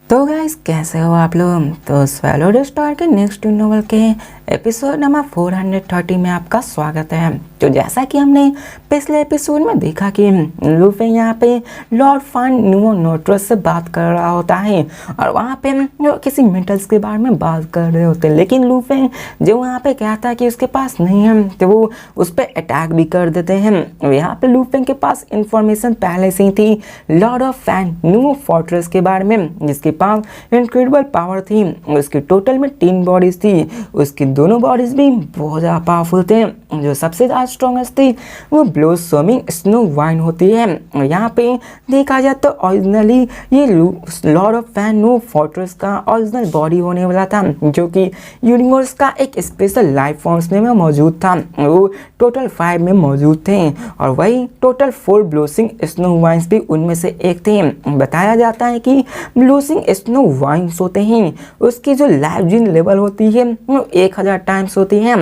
तो गाइस कैसे हो आप लोग। तो स्वैलो द स्टार के नेक्स्ट नॉवल के एपिसोड नंबर 430 में आपका स्वागत है। तो जैसा कि हमने पिछले एपिसोड में देखा कि लूफी यहाँ पे लॉर्ड फान न्यूमोनोट्रस से बात कर रहा होता है और वहाँ पे किसी मेटल्स के बारे में बात कर रहे होते हैं, लेकिन लूफी जो वहाँ पे कहता है कि उसके पास नहीं है तो वो उस पर अटैक भी कर देते हैं। यहाँ पे लूफी के पास इंफॉर्मेशन पहले से ही थी Lord of fan new fortress के बारे में, जिसके पास इनक्रेडिबल पावर थी। उसकी टोटल में 3 बॉडीज थी, उसकी दोनों बॉडीज भी बहुत ज़्यादा पावरफुल थे। जो सबसे ज़्यादा स्ट्रॉन्गेस्ट थी वो ब्लोसमिंग स्नो वाइन होती है। यहाँ पे देखा जाए तो ओरिजिनली ये Lord of fan new fortress का ओरिजिनल बॉडी होने वाला था, जो कि यूनिवर्स का एक स्पेशल लाइफ फॉर्म्स में मौजूद था। वो टोटल 5 में मौजूद थे और वही टोटल 4 ब्लोसिंग स्नो वाइन्स भी उनमें से एक थे। बताया जाता है कि ब्लोसिंग स्नो वाइन्स होते हैं उसकी जो लाइफ लेवल होती है वो 1000 टाइम्स होती है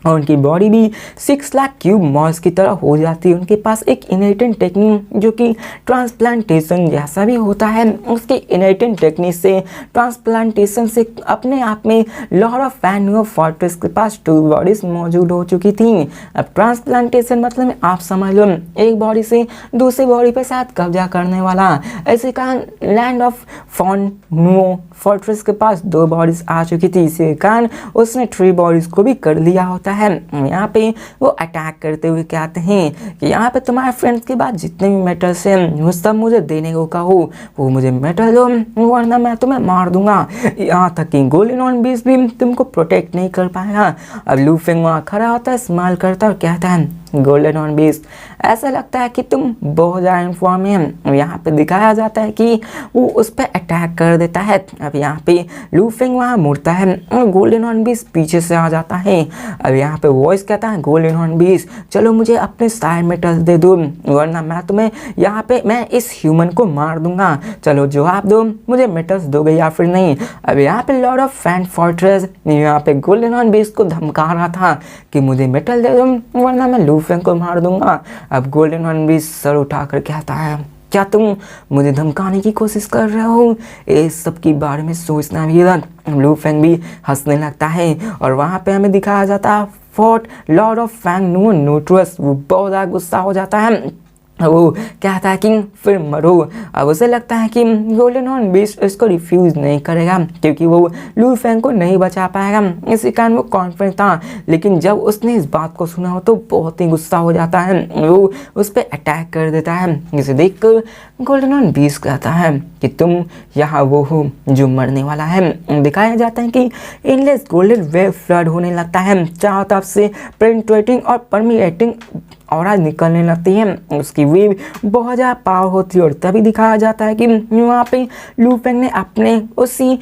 और उनकी बॉडी भी 6 लाख क्यूब मॉल्स की तरह हो जाती है। उनके पास एक इनहेरिटेड टेक्निक जो कि ट्रांसप्लांटेशन जैसा भी होता है, उसके इनहेरिटेड टेक्निक से ट्रांसप्लांटेशन से अपने आप में Lord of fan new fortress के पास 2 बॉडीज मौजूद हो चुकी थी। अब ट्रांसप्लांटेशन मतलब आप समझ लो एक बॉडी से दूसरी बॉडी पर साथ कब्जा करने वाला। ऐसे कारण land of fawn new fortress के पास 2 बॉडीज आ चुकी थी, इसी कारण उसने 3 बॉडीज को भी कर लिया होता है। यहाँ पे वो अटैक करते हुए कहते हैं कि यहाँ पे तुम्हारे फ्रेंड्स के बाद जितने भी मेटल्स हैं वो सब मुझे देने को कहो, वो मुझे मेटल दो वरना मैं तुम्हें मार दूंगा। यहाँ तक कि गोल्डन बीस्ट भी तुमको प्रोटेक्ट नहीं कर पाएगा। अब लूफी वहाँ खड़ा होता है, स्माइल करता है और कहता है गोल्डन ऑन बीस्ट ऐसा लगता है कि तुम बहुत ज़्यादा इन्फॉर्म है। यहाँ पे दिखाया जाता है कि वो उस पर अटैक कर देता है। अब यहाँ पे लूफी वहाँ मुड़ता है और गोल्डन ऑन बीस्ट पीछे से आ जाता है। अब यहाँ पे वॉइस कहता है गोल्डन ऑन बीस्ट चलो मुझे अपने सारे मेटल्स दे दो वरना मैं तुम्हें यहाँ पे मैं इस ह्यूमन को मार दूंगा। चलो जवाब दो मुझे मेटल्स दोगे या फिर नहीं। अब यहाँ पे लॉर्ड ऑफ फैन फोर्ट्रेस यहाँ पे गोल्डन ऑन बीस्ट को धमका रहा था कि मुझे मेटल दे दो वरना मैं लूफी को मार दूंगा। अब गोल्डन ऑन बीस्ट सर उठाकर कहता है क्या तुम मुझे धमकाने की कोशिश कर रहे हो? इस सब के बारे में सोचना भी अलग। लूफी भी हंसने लगता है और वहाँ पे हमें दिखाया जाता है फोर्ट लॉर्ड ऑफ फैंग न्यूमोनोट्रस वो बहुत ज़्यादा गुस्सा हो जाता है। वो कहता है कि फिर मरो। अब उसे लगता है कि गोल्डन हॉर्न बीस्ट इसको रिफ्यूज़ नहीं करेगा क्योंकि वो लूफी को नहीं बचा पाएगा, इसी कारण वो कॉन्फिडेंट था। लेकिन जब उसने इस बात को सुना हो तो बहुत ही गुस्सा हो जाता है, वो उस पर अटैक कर देता है। इसे देखकर गोल्डन हॉर्न बीस्ट कहता है कि तुम यहाँ वो हो जो मरने वाला है। दिखाया जाता है कि इनलेस गोल्डन वेव फ्लड होने लगता है, चारों तरफ से पेनिट्रेटिंग और परमिएटिंग और निकलने लगती है। उसकी वेव बहुत ज़्यादा पावर होती है और तभी दिखाया जाता है कि वहाँ पे लूफी ने अपने उसी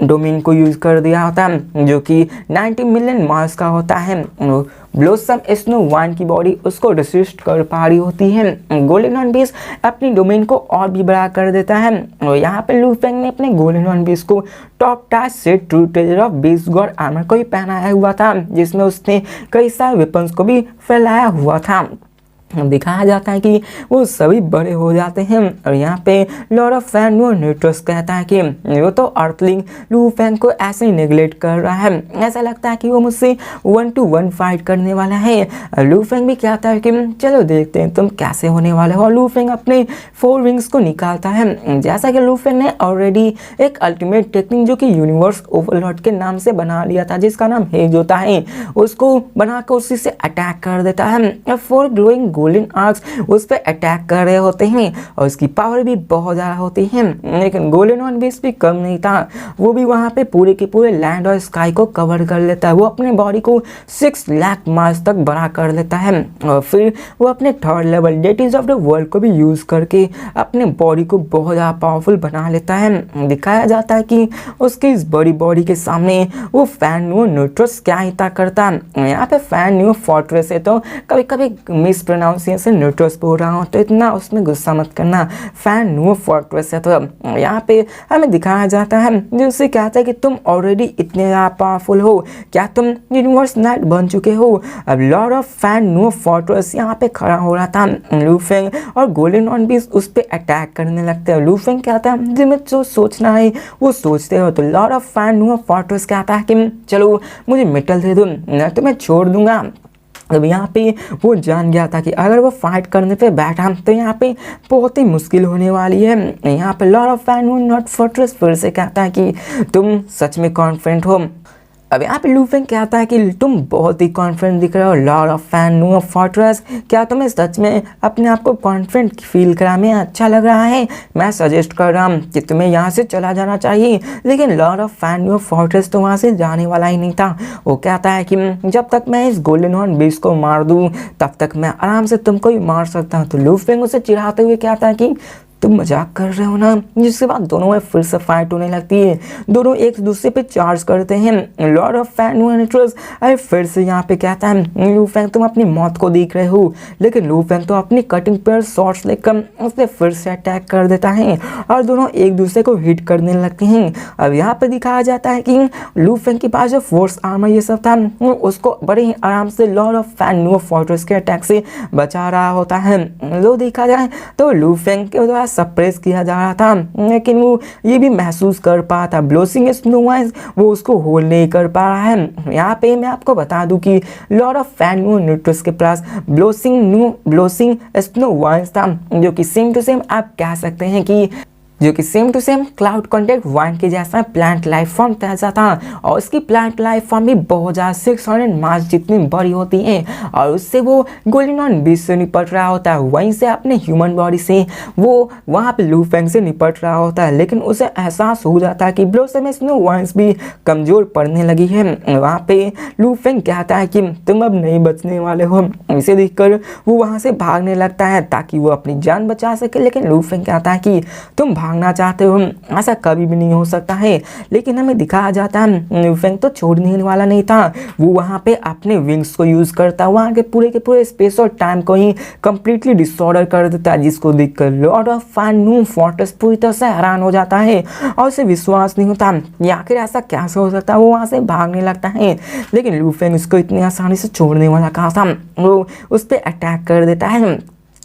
डोमेन को यूज़ कर दिया होता है जो कि 90 मिलियन मास का होता है। ब्लोसम स्नो वाइन की बॉडी उसको रेसिस्ट कर पा रही होती है। गोल्डन हॉर्न बीस्ट अपनी डोमेन को और भी बड़ा कर देता है और यहाँ पे लूफी ने अपने गोल्डन हॉर्न बीस्ट को टॉप टाच से true treasure of beast God armour को भी पहनाया हुआ था, जिसमें उसने कई सारे वेपन्स को भी फैलाया हुआ था। दिखाया जाता है कि वो सभी बड़े हो जाते हैं और यहाँ पे लॉर्ड ऑफ फैन न्यूमोनोट्रस कहता है कि वो तो अर्थलिंग लूफी को ऐसे ही नेग्लेक्ट कर रहा है, ऐसा लगता है कि वो मुझसे 1 to 1 फाइट करने वाला है। लूफी भी कहता है कि चलो देखते हैं तुम कैसे होने वाले हो। लूफी अपने 4 विंग्स को निकालता है। जैसा कि लूफी ने ऑलरेडी एक अल्टीमेट टेक्निक जो कि यूनिवर्स ओवरलॉर्ड के नाम से बना लिया था, जिसका नाम हेज होता है, उसको बनाकर उसी से अटैक कर देता है। 4 ग्लोइंग गोल्डन आर्क्स उस पर अटैक कर रहे होते हैं और उसकी पावर भी बहुत ज़्यादा होती है। लेकिन गोल्डन हॉर्न बीस्ट भी कम नहीं था, वो भी वहाँ पे पूरे के पूरे लैंड और स्काई को कवर कर लेता है। वो अपने बॉडी को 6 लाख मास तक बड़ा कर लेता है और फिर वो अपने 3rd level deities of the world को भी यूज़ करके अपने बॉडी को बहुत ज़्यादा पावरफुल बना लेता है। दिखाया जाता है कि उसकी इस बड़ी बॉडी के सामने वो फैन न्यूमोनोट्रस क्या ही करता है। यहाँ पे फैन न्यू फोर्ट्रेस है तो कभी कभी मिस प्रोनाउंसिएशन न्यूट्रस बोल रहा हूँ तो इतना उसमें गुस्सा मत करना। फैन न्यू फोर्ट्रेस है। तो यहाँ पे हमें दिखाया जाता है जिससे कहता है कि तुम ऑलरेडी इतने ज़्यादा पावरफुल हो, क्या तुम यूनिवर्स नाइट बन चुके हो। अब Lord of fan new fortress यहाँ पे खड़ा हो रहा था। लू फेंग और गोल्डन हॉर्न भी उस पर अटैक करने लगते हैं। लू फेंग कहता है जिन्हें जो सोचना है वो सोचते हो। तो Lord of fan new fortress कहता है कि चलो मुझे मेटल दे दो, मैं तुम्हें छोड़ दूंगा। अब यहाँ पे वो जान गया था कि अगर वो फाइट करने पे बैठा तो यहाँ पे बहुत ही मुश्किल होने वाली है। यहाँ पे Lord of fan not fortress फिर से कहता है कि तुम सच में कॉन्फिडेंट हो। अब यहाँ पे लू फेंग कहता है कि तुम बहुत ही कॉन्फिडेंट दिख रहे हो Lord of fan new fortress, क्या तुम्हें सच में अपने आप को कॉन्फिडेंट फील कराने अच्छा लग रहा है। मैं सजेस्ट कर रहा हूँ कि तुम्हें यहाँ से चला जाना चाहिए। लेकिन Lord of fan new fortress तो वहाँ से जाने वाला ही नहीं था। वो कहता है कि जब तक मैं इस गोल्डन हॉर्न बीस्ट को मार दूँ तब तक मैं आराम से तुमको ही मार सकता हूँ। तो लू फेंग उसे चिढ़ाते हुए कहता है कि तुम मजाक कर रहे हो ना। जिसके बाद दोनों में फिर से फाइट होने लगती है। दोनों एक दूसरे पे चार्ज करते हैं। लॉर्ड ऑफ फैन न्यूट्रस अरे फिर से यहाँ पे कहता है लू फेंग तुम अपनी मौत को देख रहे हो। लेकिन लू फेंग तो अपनी कटिंग पेयर शॉट्स लेकर उससे फिर से अटैक कर देता है और दोनों एक दूसरे को हिट करने लगते हैं। अब यहाँ पे दिखाया जाता है कि लू फेंग के पास जो फोर्स आर्मर ये सब था उसको बड़े ही आराम से Lord of fan new fortress के अटैक से बचा रहा होता है। जो देखा जाए तो लू फेंग के द्वारा सप्रेस किया जा रहा था, लेकिन वो ये भी महसूस कर पा था ब्लोसिंग स्नो वाइंस वो उसको होल्ड नहीं कर पा रहा है। यहाँ पे मैं आपको बता दूं कि लॉर्ड ऑफ फैन न्यू न्यूट्रस के पास ब्लोसिंग स्नो वाइंस था जो कि सेम टू सेम आप कह सकते हैं कि same to same cloud contact vine के जैसा प्लांट लाइफ फॉर्म जैसा था। और उसकी प्लांट लाइफ फॉर्म भी बहुत ज़्यादा 600 मास जितनी बड़ी होती है और उससे वो गोल्डन हॉर्न बीस्ट से निपट रहा होता है। वहीं से अपने ह्यूमन बॉडी से वो वहाँ पे लू फेंग से निपट रहा होता है। लेकिन उसे एहसास हो जाता है कि ब्लोसम स्नो वाइंस भी कमज़ोर पड़ने लगी है। वहाँ पे लू फेंग कहता है कि तुम अब नहीं बचने वाले हो। इसे देखकर वो वहाँ से भागने लगता है ताकि वो अपनी जान बचा सके। लेकिन लू फेंग कहता है कि तुम भागना चाहते हो, ऐसा कभी भी नहीं हो सकता है। लेकिन हमें दिखाया जाता है लू फेंग तो छोड़ने वाला नहीं था। वो वहाँ पे अपने विंग्स को यूज़ करता है, वहाँ के पूरे स्पेस और टाइम को ही कंप्लीटली डिसऑर्डर कर देता है। जिसको देखकर Lord of fan new fortress पूरी तरह से हैरान हो जाता है और उसे विश्वास नहीं होता कि आखिर ऐसा कैसे हो सकता है। वो वहाँ से भागने लगता है लेकिन लू फेंग उसको इतनी आसानी से छोड़ने वाला कहाँ था। वो उस पर अटैक कर देता है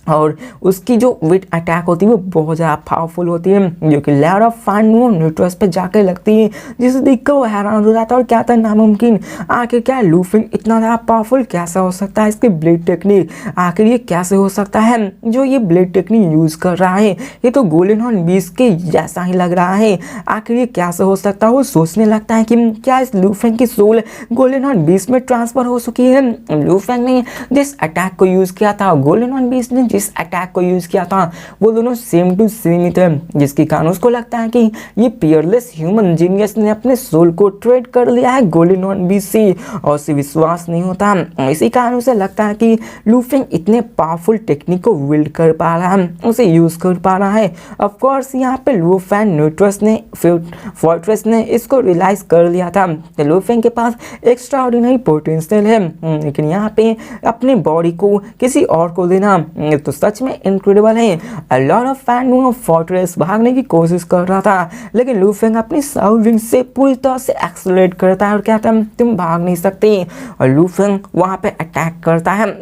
और उसकी जो विट अटैक होती है वो बहुत ज़्यादा पावरफुल होती है जो कि लॉर्ड ऑफ फैन न्यू न्यूट्रस पे जाकर लगती है। जिसे देखकर वो हैरान हो जाता है और क्या था नामुमकिन, आखिर क्या लू फेंग इतना ज़्यादा पावरफुल कैसा हो सकता है। इसकी ब्लेड टेक्निक आखिर ये कैसे हो सकता है जो ये ब्लेड टेक्निक यूज़ कर रहा है। ये तो गोल्डन हॉर्न बीस्ट के जैसा ही लग रहा है, आखिर ये कैसे हो सकता है। वो सोचने लगता है कि क्या इस लू फेंग की सोल गोल्डन हॉर्न बीस्ट में ट्रांसफर हो चुकी है। लू फेंग ने जिस अटैक को यूज़ किया था, गोल्डन हॉर्न बीस्ट ने जिस अटैक को यूज किया था, वो दोनों सेम टू सेम ही थे। जिसके कारण उसको लगता है कि ये पियरलेस ह्यूमन जीनियस ने अपने सोल को ट्रेड कर लिया है गोल्डन हॉर्न बीस्ट से और उसे विश्वास नहीं होता। इसी कारण उसे लगता है कि लू फेंग इतने पावरफुल टेक्निक को विल्ड कर पा रहा है, उसे यूज कर पा रहा है। ऑफ कोर्स यहाँ पे लू फैन न्यूट्रस ने फोर्ट्रेस ने इसको रियलाइज कर लिया था कि लू फेंग के पास एक्स्ट्राऑर्डिनरी पोटेंशियल है। लेकिन यहाँ पे अपने बॉडी को किसी और को देना तो सच में इनक्रेडिबल है। Lord of fan new fortress भागने की कोशिश कर रहा था लेकिन लू फेंग अपनी साउथ विंग से पूरी तरह से एक्सेलरेट करता है और कहता है तुम भाग नहीं सकते। और लू फेंग वहाँ पे अटैक करता है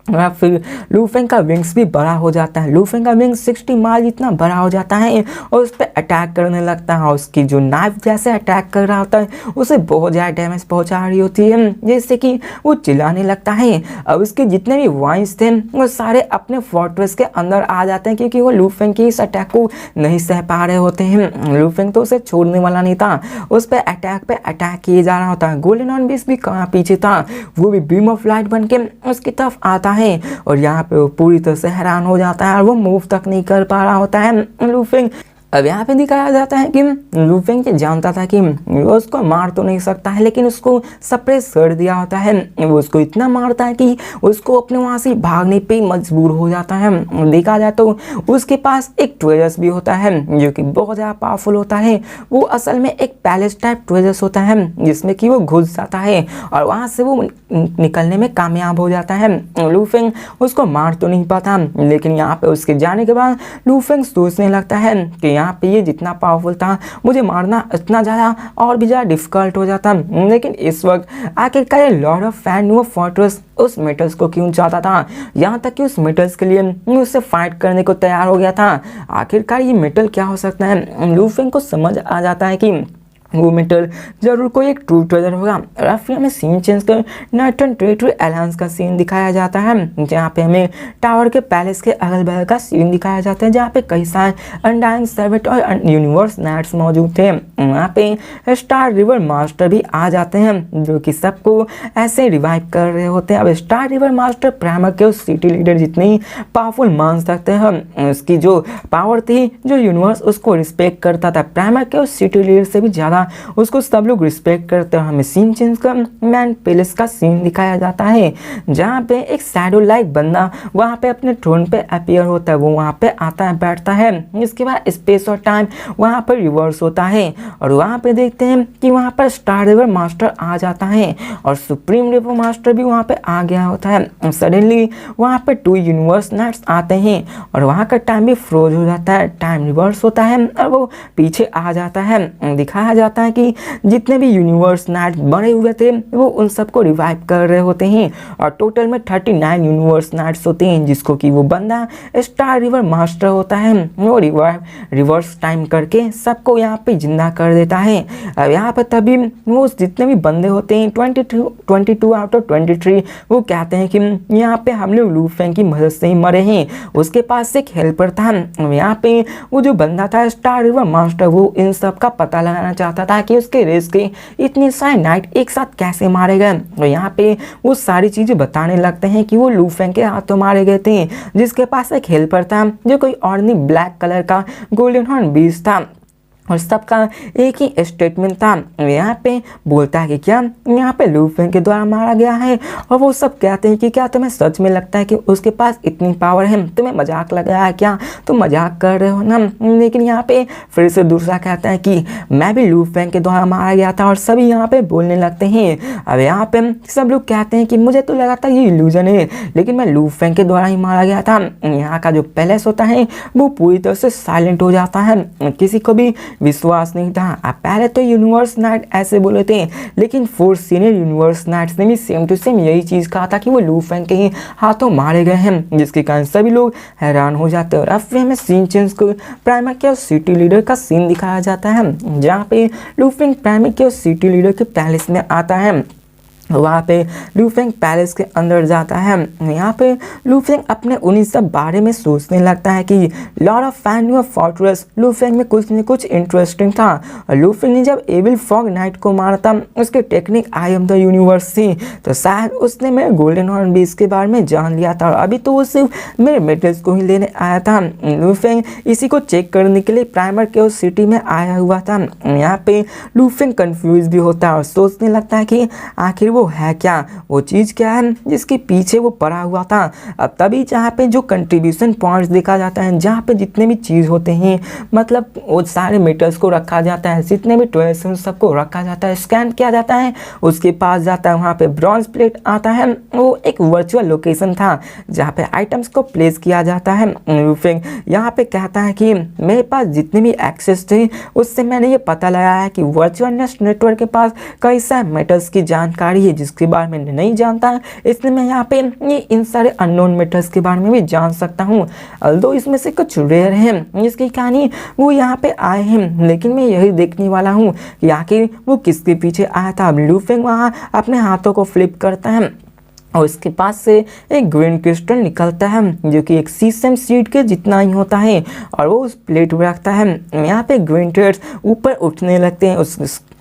और फिर लू फेंग का विंग्स भी बड़ा हो जाता है। लू फेंग का विंग्स 60 माइल इतना बड़ा हो जाता है और उस पर अटैक करने लगता है। उसकी जो नाइफ जैसे अटैक कर रहा होता है उसे बहुत ज़्यादा डैमेज पहुंचा रही होती है, जैसे कि वो चिल्लाने लगता है। अब उसके जितने भी वाइंस थे वो सारे अपने फोर्ट्रेस के अंदर आ जाते हैं क्योंकि वो लू फेंग की इस अटैक को नहीं सह पा रहे होते हैं। लू फेंग तो उसे छोड़ने वाला नहीं था, उस पर अटैक पे अटैक किए जा रहा होता है। गोल्डन हॉर्न बीस्ट भी कहाँ पीछे था, वो भी बीम ऑफ लाइट बन के उसकी तरफ आता है और यहाँ पे वो पूरी तरह से हैरान हो जाता है और वो मूव तक नहीं कर पा रहा होता है लू फेंग। अब यहाँ पे दिखाया जाता है कि लू फेंग जानता था कि वो उसको मार तो नहीं सकता है लेकिन उसको सप्रेस कर दिया होता है। वो उसको इतना मारता है कि उसको अपने वहाँ से भागने पे मजबूर हो जाता है। देखा जाए तो उसके पास एक ट्रेजर्स भी होता है जो कि बहुत ज़्यादा पावरफुल होता है। वो असल में एक पैलेस टाइप ट्रेजर्स होता है जिसमें कि वो घुस जाता है और वहाँ से वो निकलने में कामयाब हो जाता है। लू फेंग उसको मार तो नहीं पाता, लेकिन यहाँ पे उसके जाने के बाद लू फेंग सोचने लगता है कि यहाँ पे ये जितना पावरफुल था, मुझे मारना इतना ज़्यादा और भी ज़्यादा डिफिकल्ट हो जाता। लेकिन इस वक्त आखिरकार ये लॉर्ड ऑफ फैन वो फोर्ट्रेस उस मेटल्स को क्यों चाहता था, यहाँ तक कि उस मेटल्स के लिए उससे फाइट करने को तैयार हो गया था। आखिरकार ये मेटल क्या हो सकता है। लू फेंग को समझ आ जाता है कि वो मेटल जरूर कोई एक ट्रू ट्रेजर होगा। और फिर हमें सीन चेंज कर नॉर्थर्न टेरिटरी अलायंस का सीन दिखाया जाता है, जहाँ पे हमें टावर के पैलेस के अगल बगल का सीन दिखाया जाता है, जहाँ पे कई सारे अनडाइंग सर्वेंट और यूनिवर्स नाइट्स मौजूद थे। वहाँ पे स्टार रिवर मास्टर भी आ जाते हैं, जो कि सबको ऐसे रिवाइव कर रहे होते हैं। अब स्टार रिवर मास्टर प्राइमर के उस सिटी लीडर जितनी पावरफुल मान सकते हैं। उसकी जो पावर थी, जो यूनिवर्स उसको रिस्पेक्ट करता था, प्राइमर के उस सिटी लीडर से भी ज़्यादा उसको सब लोग रिस्पेक्ट करते हैं। हमें सीन चेंज कर मैन पैलेस का सीन दिखाया जाता है, जहाँ पे एक शैडो लाइक बंदा वहाँ पे अपने ट्रोन पे अपीयर होता है। वो वहाँ पे आता है, बैठता है। इसके बाद स्पेस और टाइम वहाँ पर रिवर्स होता है, और वहाँ पे देखते हैं कि वहाँ पर स्टार रिवर मास्टर आ जाता है और सुप्रीम रिवर मास्टर भी वहाँ पे आ गया होता है। सडनली वहाँ पे 2 यूनिवर्स नाइट्स आते हैं और वहाँ का टाइम भी फ्रोज हो जाता है, टाइम रिवर्स होता है और वो पीछे आ जाता है। दिखाया जाता है कि जितने भी यूनिवर्स नाइट बने हुए थे वो उन सबको रिवाइव कर रहे होते हैं, और टोटल में 39 यूनिवर्स नाइट्स होते हैं, जिसको कि वो बंदा स्टार रिवर मास्टर होता है। वो रिवर्स टाइम करके सबको यहाँ पे जिंदा कर देता है। अब यहाँ पर तभी वो जितने भी बंदे होते हैं 22 आउट ऑफ 23 वो कहते हैं कि यहाँ पे हम लोग लू फेंग की मदद से ही मरे हैं। उसके पास एक हेल्पर था। यहाँ पे वो जो बंदा था स्टार रिवर मास्टर, वो इन सब का पता लगाना चाहता था कि उसके रेस के इतने सारे नाइट एक साथ कैसे मारे गए। तो यहाँ पे वो सारी चीजें बताने लगते हैं कि वो लू फेंग के हाथों मारे गए थे, जिसके पास एक हेल्पर था जो कोई और नहीं ब्लैक कलर का गोल्डन हॉर्न बीस्ट था, और सबका एक ही स्टेटमेंट था। यहाँ पे बोलता है कि क्या यहाँ पे लू फेंग के द्वारा मारा गया है, और वो सब कहते हैं कि क्या तुम्हें सच में लगता है कि उसके पास इतनी पावर है, तुम्हें मजाक लग रहा है क्या, तुम मजाक कर रहे हो ना। लेकिन यहाँ पे फिर से दूसरा कहता है कि मैं भी लू फेंग के द्वारा मारा गया था, और सभी यहाँ पे बोलने लगते हैं। अब यहाँ पे सब लोग कहते हैं कि मुझे तो लगा था ये इल्यूजन है, लेकिन मैं लू फेंग के द्वारा ही मारा गया था। यहाँ का जो पैलेस होता है वो पूरी तरह से साइलेंट हो जाता है, किसी को भी विश्वास नहीं था। अब पहले तो यूनिवर्स नाइट ऐसे बोले थे, लेकिन 4 सीनियर यूनिवर्स नाइट्स ने भी सेम टू सेम यही चीज कहा था कि वो लू फेंग के ही हाथों मारे गए हैं, जिसके कारण सभी लोग हैरान हो जाते हैं। और अब फिर हमें सीन चेंज को प्राइमर के सिटी लीडर का सीन दिखाया जाता है, जहाँ पे लू फेंग प्राइमर के सिटी लीडर के पैलेस में आता है। वहाँ पे लू फेंग पैलेस के अंदर जाता है। यहाँ पे लू फेंग अपने उन्हीं सब बारे में सोचने लगता है कि लॉर्ड ऑफ फैन फोर्ट्रेस लू फेंग में कुछ न कुछ इंटरेस्टिंग था। और लू फेंग ने जब एविल फॉग नाइट को मारा था, उसके technique I am the universe थी, तो शायद उसने मेरे गोल्डन हॉर्न बीस्ट के बारे में जान लिया था, और अभी तो वो सिर्फ मेरे मेटल्स को ही लेने आया था। लू फेंग इसी को चेक करने के लिए प्राइमर के उस सिटी में आया हुआ था। यहाँ पे लू फेंग कंफ्यूज भी होता है और सोचने लगता है कि आखिर वो है क्या, वो चीज क्या है जिसके पीछे वो पड़ा हुआ था। अब तभी जहाँ पे जो कंट्रीब्यूशन पॉइंट्स देखा जाता है, जहाँ पे जितने भी चीज होते हैं, मतलब वो सारे मेटल्स को रखा जाता है, जितने भी टॉयस हैं सबको रखा जाता है, स्कैन किया जाता है, उसके पास जाता है, वहाँ पे ब्रॉन्ज प्लेट आता है। वो एक वर्चुअल लोकेशन था जहाँ पे आइटम्स को प्लेस किया जाता है। लू फेंग यहाँ पे कहता है कि मेरे पास जितने भी एक्सेस थे उससे मैंने ये पता लगाया है कि वर्चुअल नेटवर्क के पास कई सारे मेटल्स की जानकारी है जिसके बारे में नहीं जानता, इसलिए मैं यहाँ पे ये इन सारे अननोन मेटल्स के बारे में भी जान सकता हूँ। अल्दो इसमें से कुछ रेयर हैं जिसकी कहानी वो यहाँ पे आए हैं, लेकिन मैं यही देखने वाला हूँ कि आखिर वो किसके पीछे आया था। लू फेंग वहाँ अपने हाथों को फ्लिप करता है और उसके पास से एक ग्रीन क्रिस्टल निकलता है जो कि एक सीसम सीड के जितना ही होता है, और वो उस प्लेट में रखता है। यहाँ पे ग्रीन ट्रेड्स ऊपर उठने लगते हैं,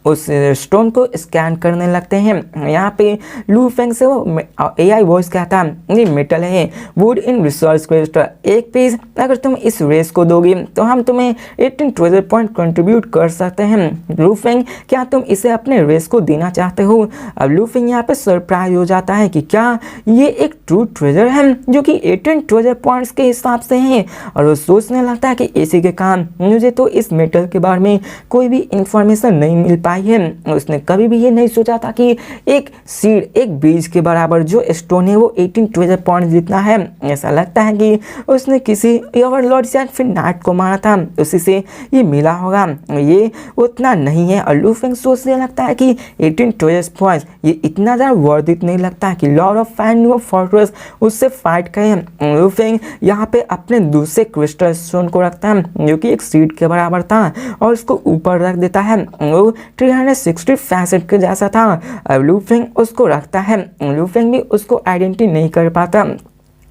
उस स्टोन को स्कैन करने लगते हैं। यहाँ पे लू फेंग से वो AI वॉइस कहता है ये मेटल है, वुड इन रिसर्च क्रिस्टल, एक पीस अगर तुम इस रेस को दोगे तो हम तुम्हें 18 ट्रेजर पॉइंट कंट्रीब्यूट कर सकते हैं। लू फेंग क्या तुम इसे अपने रेस को देना चाहते हो। अब लू फेंग यहाँ पे सरप्राइज हो जाता है कि क्या ये एक ट्रू ट्रेजर है जो कि 18 ट्रेजर पॉइंट्स के हिसाब से है, और वो सोचने लगता है कि इसी के काम मुझे तो इस मेटल के बारे में कोई भी इंफॉर्मेशन नहीं मिल पाई पाई है। उसने कभी भी ये नहीं सोचा था कि एक सीड, एक बीज के बराबर जो स्टोन है वो 18 ट्रेजर पॉइंट जितना है। ऐसा लगता है कि उसने किसी ओवरलॉर्ड या फिर नाइट को मारा था, उसी से ये मिला होगा, ये उतना नहीं है। और लू फेंग सोचने लगता है कि 18 ट्रेजर पॉइंट्स ये इतना ज़्यादा वर्थ इट नहीं लगता है कि लॉर्ड ऑफ फाइन फोर्ट्रेस उससे फाइट करें। लू फेंग यहाँ पे अपने दूसरे क्रिस्टल स्टोन को रखता है जो कि एक सीड के बराबर था और उसको ऊपर रख देता है। वो 360 फैसेट के जैसा था। अब लू फेंग उसको रखता है। लू फेंग भी उसको आइडेंटिटी नहीं कर पाता।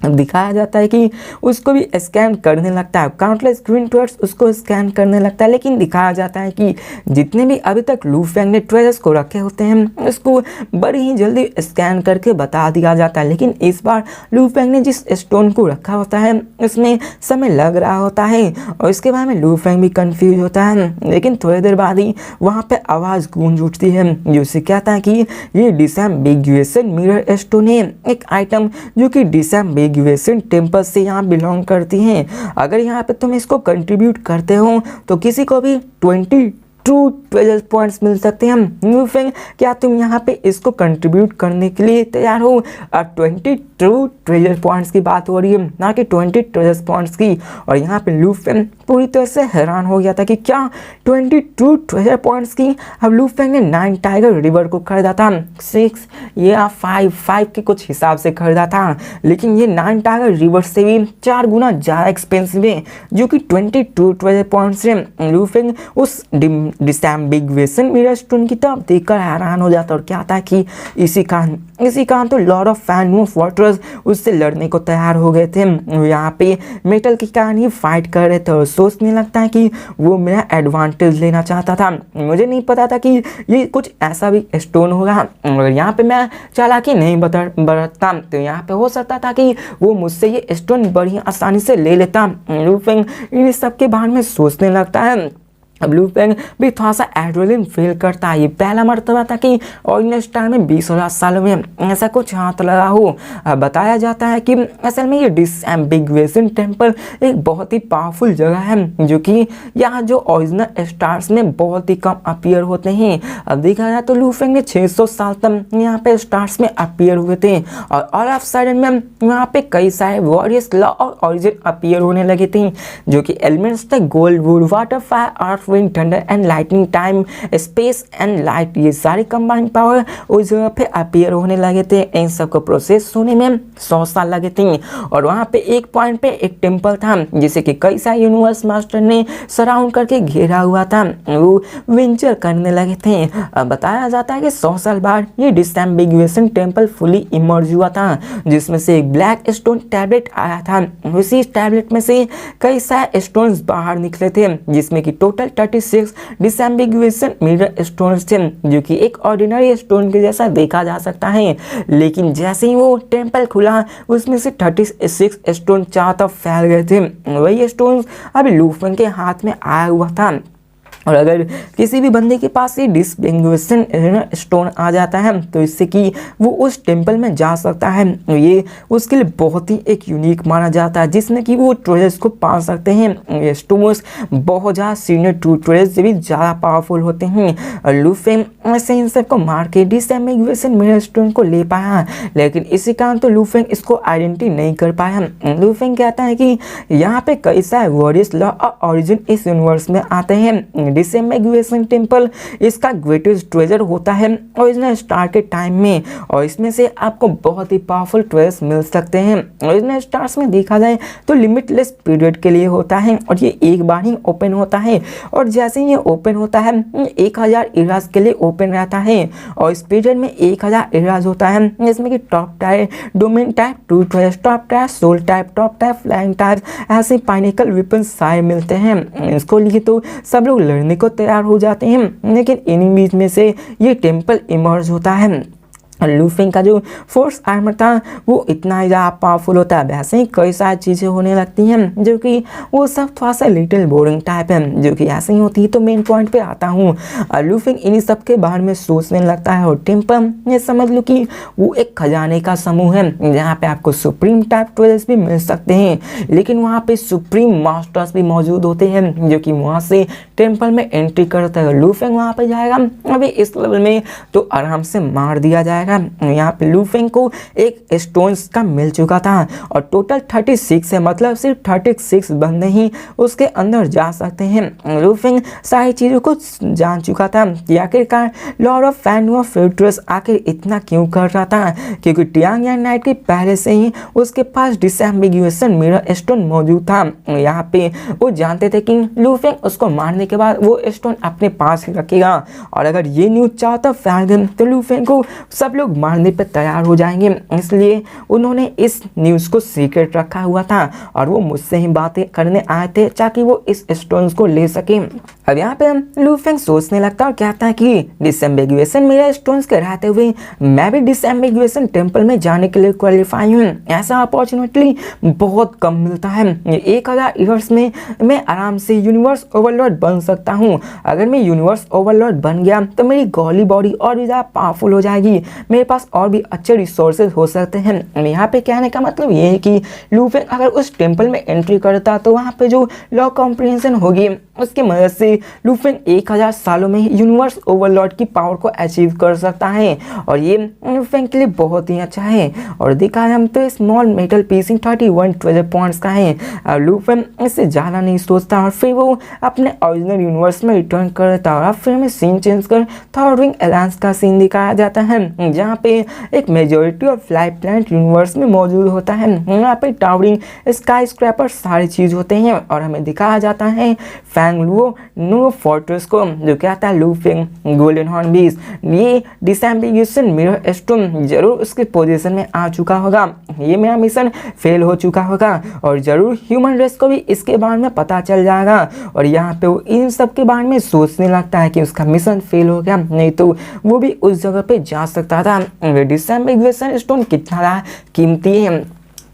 दिखाया जाता है कि उसको भी स्कैन करने लगता है, काउंटलेस ग्रीन ट्रेजर्स उसको स्कैन करने लगता है। लेकिन दिखाया जाता है कि जितने भी अभी तक लू फेंग ने ट्रेजर्स को रखे होते हैं उसको बड़ी ही जल्दी स्कैन करके बता दिया जाता है। लेकिन इस बार लू फेंग ने जिस स्टोन को रखा होता है उसमें समय लग रहा होता है और इसके बारे में लू फेंग भी कंफ्यूज होता है। लेकिन थोड़ी देर बाद ही वहाँ पे आवाज़ गूंज उठती है जो उसे कहता है कि ये डिसएम्बिगुएशन मिरर स्टोन है, एक आइटम जो कि डिसएम्बिगुएशन टेम्पल से यहाँ बिलोंग करती हैं। अगर यहाँ पे तुम इसको कंट्रीब्यूट करते हो तो किसी को भी 22 ट्रेजर पॉइंट्स मिल सकते हैं। लू फेंग, क्या तुम यहाँ पे इसको कंट्रीब्यूट करने के लिए तैयार हो? अब 22 ट्रेजर पॉइंट्स की बात हो रही है, ना कि 20 ट्रेजर पॉइंट्स की। और यहाँ पे लू फेंग पूरी तरह से हैरान हो गया था कि क्या 22 ट्रेजर पॉइंट्स की। अब लू फेंग ने 9 टाइगर रिवर को खरीदा था, 6 या 5 के कुछ हिसाब से खरीदा था। लेकिन ये 9 टाइगर रिवर से भी 4 गुना ज़्यादा एक्सपेंसिव है जो कि 22 ट्रेजर पॉइंट्स है। लू फेंग उस डिसएम्बिगुएशन मिरर स्टोन की तरफ देखकर हैरान हो जाता और कहता है कि इसी कारण तो लॉर्ड ऑफ फाइन फोर्ट्रेस उससे लड़ने को तैयार हो गए थे। वो यहाँ पे मेटल के कारण ही फाइट कर रहे थे और सोचने लगता है कि वो मेरा एडवांटेज लेना चाहता था। मुझे नहीं पता था कि ये कुछ ऐसा भी स्टोन होगा और यहाँ पे मैं चालाकी नहीं बरतता तो यहाँ पे हो सकता था कि वो मुझसे ये स्टोन बड़ी आसानी से ले लेता। लू फेंग इन सब के बारे में सोचने लगता है। अब लू फेंग भी थोड़ा सा एड्रेनलिन फील करता है। ये पहला मर्तबा था कि ओरिजिनल स्टार में 20,000 सालों में ऐसा कुछ हाथ लगा हो। बताया जाता है कि असल में ये डिसएम्बिगुएशन टेम्पल एक बहुत ही पावरफुल जगह है जो कि यहाँ जो ओरिजिनल स्टार्स में बहुत ही कम अपीयर होते हैं। अब देखा जाए तो लू फेंग ने 600 साल तक यहाँ पे स्टार्स में अपीयर हुए थे और ऑल ऑफ सडन में यहाँ पे कई सारे वॉरियर्स लॉ और ओरिजिन अपीयर होने लगे थे जो कि एलिमेंट्स थे gold, would, water, fire, earth, wind, thunder and lightning, time, space and light. ये सारी कंबाइंड पावर उस जगह पे अपीयर होने लगे थे। इन सब को प्रोसेस होने में 100 साल लगे थे और वहाँ पे एक पॉइंट पे एक टेम्पल था जिसे कि कई सारे यूनिवर्स मास्टर ने सराउंड करके घेरा हुआ था। वो वेंचर करने लगे थे। बताया जाता है कि 100 साल बाद ये डिसएम्बिगुएशन टेम्पल फुली इमर्ज हुआ था जिसमें से एक ब्लैक स्टोन टैबलेट आया था। उसी टैबलेट में से कई सारे स्टोन्स बाहर निकले थे जिसमें कि टोटल 36 डिसएम्बिगुएशन मिरर स्टोन्स थे जो कि एक ऑर्डिनरी स्टोन के जैसा देखा जा सकता है। लेकिन जैसे ही वो टेम्पल खुला उसमें से 36 स्टोन चारों तरफ फैल गए थे। वही स्टोन्स अभी लू फेंग के हाथ में आया हुआ था। और अगर किसी भी बंदे के पास ये डिसएम्बिगुएशन स्टोन आ जाता है तो इससे कि वो उस टेम्पल में जा सकता है। ये उसके लिए बहुत ही एक यूनिक माना जाता है जिसमें कि वो ट्रेजर्स को पा सकते हैं। ये स्टोन्स बहुत ज़्यादा सीनियर टू ट्रेजर्स से भी ज़्यादा पावरफुल होते हैं और लू फेंग ऐसे इन सब को मार के डिसएम्बिगुएशन मिरर स्टोन को ले पाया। लेकिन इसी कारण तो लू फेंग इसको आइडेंटिटी नहीं कर पाया। लू फेंग कहता है कि यहाँ पे कई सारे वॉरियर्स लॉ और ओरिजिन इस यूनिवर्स में आते हैं। डिसएम्बिगुएशन टेम्पल इसका ग्रेटेस्ट ट्रेजर होता है ओरिजिनल स्टार के टाइम में और इसमें से आपको बहुत ही पावरफुल ट्रेजर्स मिल सकते हैं। ओरिजिनल स्टार्स में देखा जाए तो लिमिटलेस पीरियड के लिए होता है और ये एक बार ही ओपन होता है और जैसे ही ये ओपन होता है 1000 इराज के लिए ओपन रहता है और इस पीरियड में 1000 इराज होता है जिसमें कि top tier, domain type, true treasure, top tier, soul type, top type, flying type, ऐसे पाइनेकल वेपन सारे मिलते हैं। इसको लिए तो सब लोग लड़ने को तैयार हो जाते हैं। लेकिन इन्हीं बीच में से ये टेम्पल इमर्ज होता है लूफिंग का जो फोर्स आर्मर था वो इतना ही ज़्यादा पावरफुल होता है। वैसे ही कई सारी चीज़ें होने लगती हैं जो कि वो सब थोड़ा सा लिटिल बोरिंग टाइप है, जो कि ऐसे ही होती है। तो मेन पॉइंट पे आता हूँ। लूफिंग इन्हीं सब के बारे में सोचने लगता है और टेम्पल ये समझ लो कि वो एक खजाने का समूह है जहाँ पे आपको सुप्रीम टाइप ट्वेल्स भी मिल सकते हैं, लेकिन वहाँ पे सुप्रीम मास्टर्स भी मौजूद होते हैं जो कि वहाँ से टेम्पल में एंट्री करता है। लूफिंग वहाँ पे जाएगा अभी इस लेवल में तो आराम से मार दिया जाएगा। यहाँ पे लूफिंग को एक स्टोन्स का मिल चुका था और टोटल 36 है, मतलब सिर्फ 36 बंदे ही उसके अंदर जा सकते हैं। लूफिंग सारी चीज़ों को जान चुका था कि आखिरकार लॉर्ड ऑफ फैनुआ फोर्ट्रेस आखिर इतना क्यों कर रहा था, क्योंकि टियांग यान नाइट के पहले से ही उसके पास डिसएम्बिगुएशन मिरर स्टोन मौजूद था। यहाँ पे वो जानते थे कि लूफिंग उसको मारने के बाद वो स्टोन अपने पास ही रखेगा और अगर ये न्यूज़ चाहता फैल गया तो लूफिंग को सब लोग मारने पर तैयार हो जाएंगे। इसलिए उन्होंने इस न्यूज़ को सीक्रेट रखा हुआ था और वो मुझसे ही बातें करने आए थे ताकि वो इस स्टोन्स को ले सके। अब यहाँ पे लूफिंग सोचने लगता और कहता है कि डिसएम्बिगुएशन मेरे स्टोन्स के रहते हुए मैं भी डिसएम्बिगुएशन टेम्पल में जाने के लिए क्वालिफाई हूँ। ऐसा अपॉर्चुनिटी बहुत कम मिलता है। 1000 ईयर्स में मैं आराम से यूनिवर्स ओवरलॉर्ड बन सकता हूँ। अगर मैं यूनिवर्स ओवरलॉर्ड बन गया तो मेरी गॉली बॉडी और भी ज़्यादा पावरफुल हो जाएगी, मेरे पास और भी अच्छे रिसोर्सेज हो सकते हैं। यहाँ पे कहने का मतलब ये है कि लूफिंग अगर उस टेम्पल में एंट्री करता तो वहाँ पे जो लॉ कॉम्प्रिहेंशन होगी उसकी मदद से लूफिंग 1000 सालों में यूनिवर्स ओवरलॉर्ड की पावर को अचीव कर सकता है और ये लूफिंग के लिए बहुत ही अच्छा है। और देखा हम तो स्मॉल मेटल पीसिंग 31 ट्रेजर पॉइंट्स का है। लूफिंग इससे ज़्यादा नहीं सोचता और फिर वो अपने ओरिजिनल यूनिवर्स में रिटर्न करता और फिर में सीन चेंज कर थर्ड रिंग अलायंस का सीन दिखाया जाता है जहाँ पे एक majority of life planet universe में मौजूद होता है। यहाँ पे टावरिंग स्काई स्क्रैपर सारी चीज़ होते हैं और हमें दिखाया जाता है फैंग लुओ नो फोर्ट्रेस को, जो कहता है लूफिंग गोल्डन हॉर्न बीस्ट ये डिसएम्बिगुएशन मिरर स्टोन जरूर उसके पोजीशन में आ चुका होगा, ये मेरा मिशन फेल हो चुका होगा और ज़रूर ह्यूमन रेस को भी इसके बारे में पता चल जाएगा। और यहाँ पे वो इन सब के बारे में सोचने लगता है कि उसका मिशन फेल हो गया, नहीं तो वो भी उस जगह पे जा सकता था। डिसएम्बिगुएशन स्टोन कितना कीमती है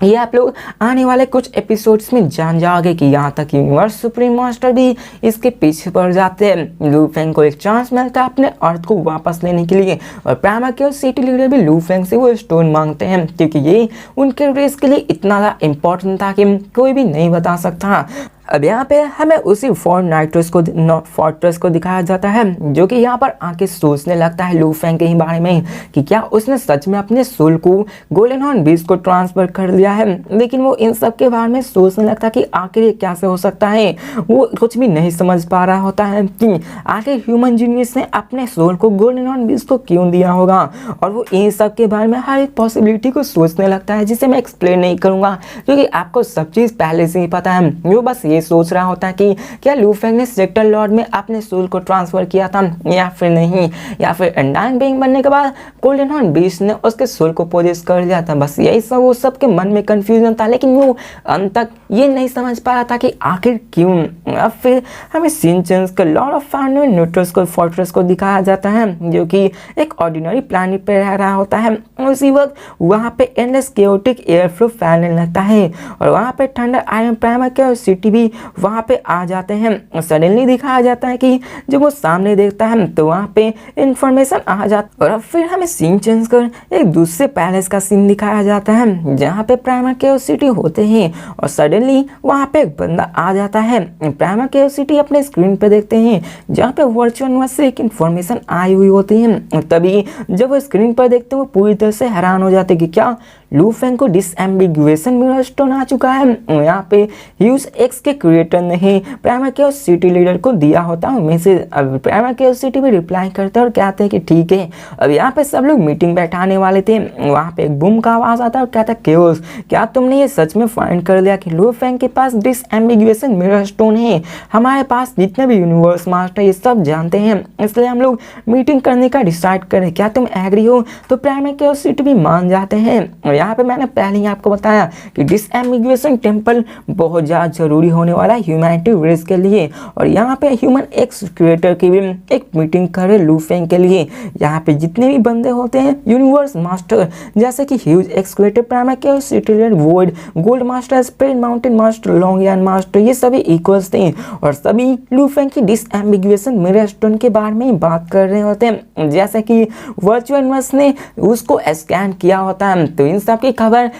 ये आप लोग आने वाले कुछ एपिसोड्स में जान जाओगे कि यहाँ तक यूनिवर्स सुप्रीम मास्टर भी इसके पीछे पड़ जाते हैं। लूफिंग को एक चांस मिलता है अपने अर्थ को वापस लेने के लिए और प्राइमर के सिटी लीडर भी लूफिंग से वो स्टोन मांगते हैं क्योंकि ये उनके रेस के लिए इतना ज़्यादा इम्पोर्टेंट था कि कोई भी नहीं बता सकता। अब यहाँ पे हमें उसी फोर्ट्रेस को दिखाया जाता है जो कि यहाँ पर आके सोचने लगता है लूफिंग के ही बारे में कि क्या उसने सच में अपने सोल को गोल्डन हॉर्न बीस्ट को ट्रांसफर कर लिया है। लेकिन वो इन सब के बारे में सोचने लगता कि आखिर ये कैसे हो सकता है, वो कुछ भी नहीं समझ पा रहा होता है कि आखिर ह्यूमन जीनियस ने अपने सोल को गोल्डन हॉर्न बीस्ट को क्यों दिया होगा। और वो इन सब के बारे में हर एक पॉसिबिलिटी को सोचने लगता है जिसे मैं एक्सप्लेन नहीं करूँगा क्योंकि आपको सब चीज़ पहले से ही पता है। वो बस सोच रहा होता है कि क्या लूफिंग ने सेक्टर लॉर्ड में अपने सोल को ट्रांसफर किया था या फिर नहीं, या फिर अनडाइन बीइंग बनने के बाद गोल्डन हॉर्न बीस्ट ने उसके सोल को पोजेस कर लिया था। बस यही सब वो सबके मन में कंफ्यूजन था, लेकिन वो अंत तक ये नहीं समझ पा रहा था कि आखिर क्यों। अब फिर हमें सीन चेंज कर लॉर्ड ऑफ फैनुआ न्यूट्रस को फोर्ट्रेस को दिखाया जाता है जो कि एक ऑर्डिनरी प्लैनेट पे रह रहा होता है। उसी वक्त वहाँ पे एंडलेस केओटिक एयर फ्लो फैलने लगता है और वहाँ पे थंडर आयरन प्राइमर के सिटी भी वहाँ पे आ जाते हैं। सडनली दिखाया जाता है कि जब वो सामने देखता है तो वहाँ पे इंफॉर्मेशन आ जाता है और फिर हमें सीन चेंज कर एक दूसरे पैलेस का सीन दिखाया जाता है जहाँ पे प्राइमर केओस सिटी होते हैं और सडनली वहाँ पे एक बंदा आ जाता है। प्राइमर केओस सिटी अपने स्क्रीन पे देखते हैं जहाँ पे वर्चुअल यूनिवर्स से एक इंफॉर्मेशन आई हुई होती है। तभी जब वो स्क्रीन पर देखते हैं वो पूरी तरह से हैरान हो जाते हैं कि क्या लूफिंग को डिसएम्बिगुएशन मिरर स्टोन आ चुका है। यहाँ पे ह्यूज एक्स के क्रिएटर ने ही प्राइमर केओस सिटी लीडर को दिया होता है मैसेज। अब प्राइमर केओस सिटी भी रिप्लाई करते हैं और कहते हैं कि ठीक है। अब यहाँ पे सब लोग मीटिंग बैठाने वाले थे, वहाँ पे एक बूम का आवाज आता है और कहता है केओस क्या तुमने ये सच में फाइंड कर लिया कि लूफिंग के पास डिसएम्बिगुएशन मिरर स्टोन है। हमारे पास जितने भी यूनिवर्स मास्टर ये सब जानते हैं, इसलिए हम लोग मीटिंग करने का डिसाइड करें, क्या तुम एग्री हो। तो प्राइमर केओस सिटी भी मान जाते हैं। यहाँ पे मैंने पहले ही आपको बताया कि डिसएम्बिगुएशन टेम्पल बहुत ज़्यादा जरूरी होने होने वाला है ह्यूमैनिटी रेस के लिए। और यहाँ पे ह्यूमन एक्स क्रिएटर की भी एक मीटिंग करे लू फेंग के लिए। यहाँ पे जितने भी बंदे होते हैं यूनिवर्स मास्टर, जैसे कि ह्यूज एक्स क्रिएटर, प्राइमा के Sicilian void, gold master, spread mountain master, Longyan master, ये सभी इक्वल्स थे और सभी लू फेंग की डिसएम्बिगुएशन मिरर स्टोन के बारे में बात कर रहे होते हैं। जैसे कि वर्चुअल यूनिवर्स ने उसको स्कैन किया होता है, तो इन सब की खबर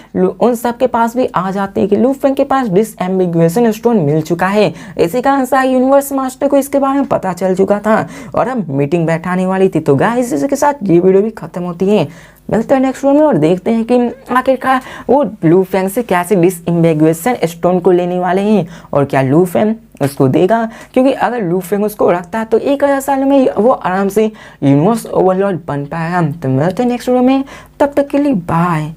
उन सब के पास भी आ जाती है कि लू फेंग के पास डिसएम्बिगुएशन स्टोन मिल चुका है। इसी कारण से यूनिवर्स मास्टर को इसके बारे में पता चल चुका था और अब मीटिंग बैठाने वाली थी। तो गाइस इसी के साथ ये वीडियो भी खत्म होती है। मिलते हैं नेक्स्ट वीडियो में और देखते हैं कि आखिरकार वो लू फेंग से कैसे डिसएम्बिगुएशन स्टोन को लेने वाले हैं और क्या लू फेंग उसको देगा, क्योंकि अगर लू फेंग उसको रखता है तो 1000 साल में वो आराम से यूनिवर्स ओवरलॉर्ड बन पाएगा। तो मिलते हैं नेक्स्ट वीडियो में, तब तक के लिए बाय।